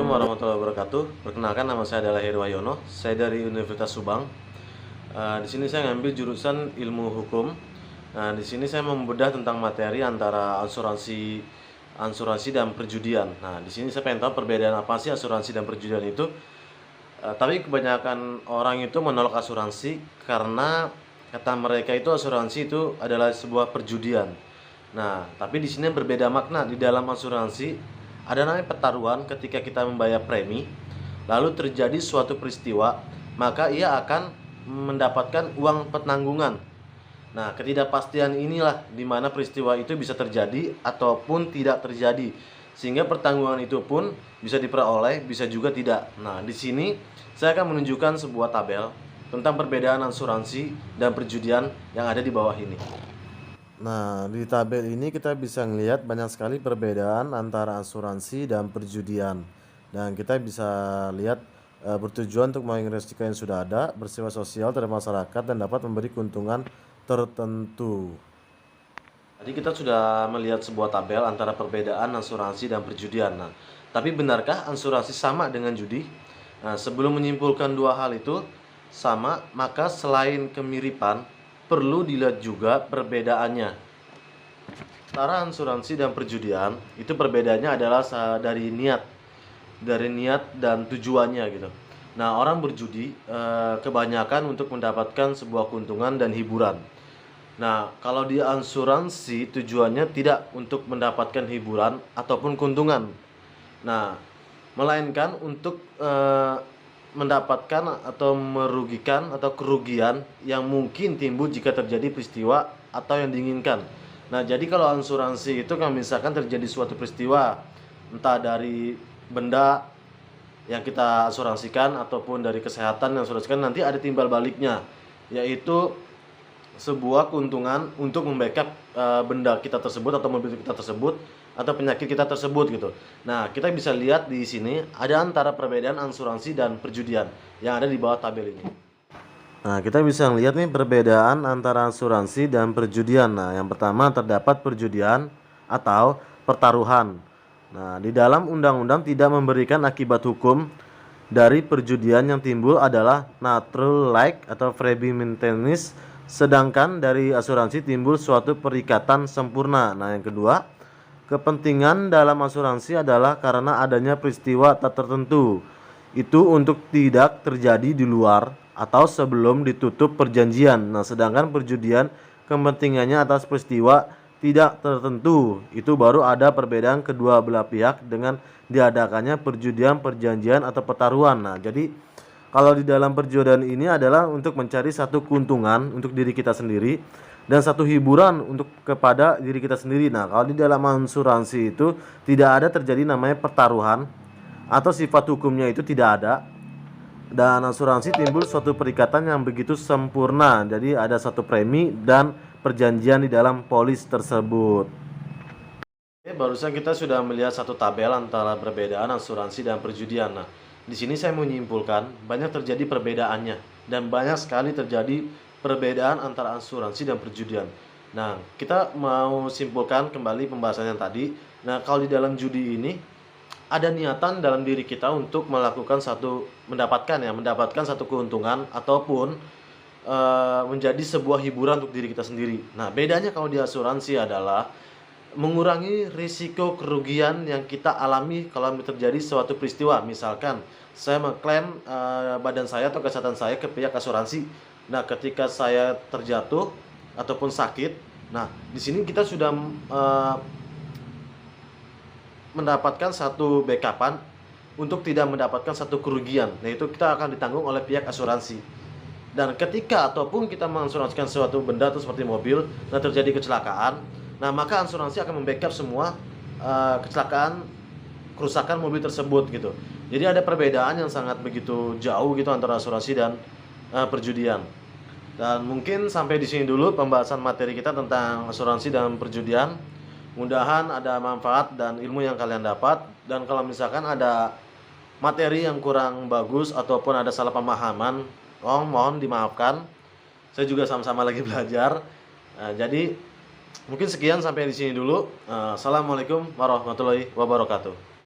Assalamualaikum warahmatullahi wabarakatuh. Perkenalkan, nama saya adalah Heri Wahyono. Saya dari Universitas Subang. Di sini saya ngambil jurusan Ilmu Hukum. Di sini saya membedah tentang materi antara asuransi dan perjudian. Di sini saya pengen tahu perbedaan apa sih asuransi dan perjudian itu. Tapi kebanyakan orang itu menolak asuransi karena kata mereka itu asuransi itu adalah sebuah perjudian. Tapi di sini berbeda makna. Di dalam asuransi ada namanya pertaruhan. Ketika kita membayar premi, lalu terjadi suatu peristiwa, maka ia akan mendapatkan uang penanggungan. Ketidakpastian inilah di mana peristiwa itu bisa terjadi ataupun tidak terjadi, sehingga pertanggungan itu pun bisa diperoleh, bisa juga tidak. Di sini saya akan menunjukkan sebuah tabel tentang perbedaan asuransi dan perjudian yang ada di bawah ini. Di tabel ini kita bisa melihat banyak sekali perbedaan antara asuransi dan perjudian. Dan kita bisa lihat bertujuan untuk mengurangi risiko yang sudah ada, bersifat sosial terhadap masyarakat, dan dapat memberi keuntungan tertentu. Tadi kita sudah melihat sebuah tabel antara perbedaan asuransi dan perjudian. Tapi benarkah asuransi sama dengan judi? Sebelum menyimpulkan dua hal itu sama, maka selain kemiripan, perlu dilihat juga perbedaannya. Antara asuransi dan perjudian itu perbedaannya adalah dari niat dan tujuannya gitu. Orang berjudi kebanyakan untuk mendapatkan sebuah keuntungan dan hiburan. Kalau di asuransi tujuannya tidak untuk mendapatkan hiburan ataupun keuntungan. Melainkan untuk mendapatkan atau merugikan atau kerugian yang mungkin timbul jika terjadi peristiwa atau yang diinginkan. Jadi kalau asuransi itu kan misalkan terjadi suatu peristiwa, entah dari benda yang kita asuransikan ataupun dari kesehatan yang asuransikan, nanti ada timbal baliknya, yaitu sebuah keuntungan untuk membackup benda kita tersebut atau mobil kita tersebut atau penyakit kita tersebut gitu. Kita bisa lihat di sini ada antara perbedaan asuransi dan perjudian yang ada di bawah tabel ini. Kita bisa lihat nih perbedaan antara asuransi dan perjudian. Yang pertama terdapat perjudian atau pertaruhan. Di dalam undang-undang tidak memberikan akibat hukum dari perjudian yang timbul adalah natural like atau freebie maintenance, sedangkan dari asuransi timbul suatu perikatan sempurna. Yang kedua, kepentingan dalam asuransi adalah karena adanya peristiwa tak tertentu. Itu untuk tidak terjadi di luar atau sebelum ditutup perjanjian. Sedangkan perjudian kepentingannya atas peristiwa tidak tertentu. Itu baru ada perbedaan kedua belah pihak dengan diadakannya perjudian, perjanjian atau pertaruhan. Jadi kalau di dalam perjudian ini adalah untuk mencari satu keuntungan untuk diri kita sendiri dan satu hiburan untuk kepada diri kita sendiri. Kalau di dalam asuransi itu tidak ada terjadi namanya pertaruhan atau sifat hukumnya itu tidak ada. Dan asuransi timbul suatu perikatan yang begitu sempurna. Jadi ada satu premi dan perjanjian di dalam polis tersebut. Barusan kita sudah melihat satu tabel antara perbedaan asuransi dan perjudian. Di sini saya menyimpulkan banyak terjadi perbedaannya dan banyak sekali terjadi perbedaan antara asuransi dan perjudian. Kita mau simpulkan kembali pembahasan yang tadi. Kalau di dalam judi ini ada niatan dalam diri kita untuk melakukan mendapatkan satu keuntungan ataupun menjadi sebuah hiburan untuk diri kita sendiri. Bedanya kalau di asuransi adalah mengurangi risiko kerugian yang kita alami kalau terjadi suatu peristiwa. Misalkan saya mengklaim badan saya atau kesehatan saya ke pihak asuransi. Ketika saya terjatuh ataupun sakit, di sini kita sudah mendapatkan satu backupan untuk tidak mendapatkan satu kerugian, yaitu kita akan ditanggung oleh pihak asuransi. Dan ketika ataupun kita mengasuransikan suatu benda atau seperti mobil, terjadi kecelakaan, maka asuransi akan membackup semua kecelakaan, kerusakan mobil tersebut gitu. Jadi ada perbedaan yang sangat begitu jauh gitu antara asuransi dan perjudian. Dan mungkin sampai di sini dulu pembahasan materi kita tentang asuransi dan perjudian. Mudahan ada manfaat dan ilmu yang kalian dapat. Dan kalau misalkan ada materi yang kurang bagus ataupun ada salah pemahaman, mohon dimaafkan. Saya juga sama-sama lagi belajar. Jadi mungkin sekian sampai di sini dulu. Assalamualaikum warahmatullahi wabarakatuh.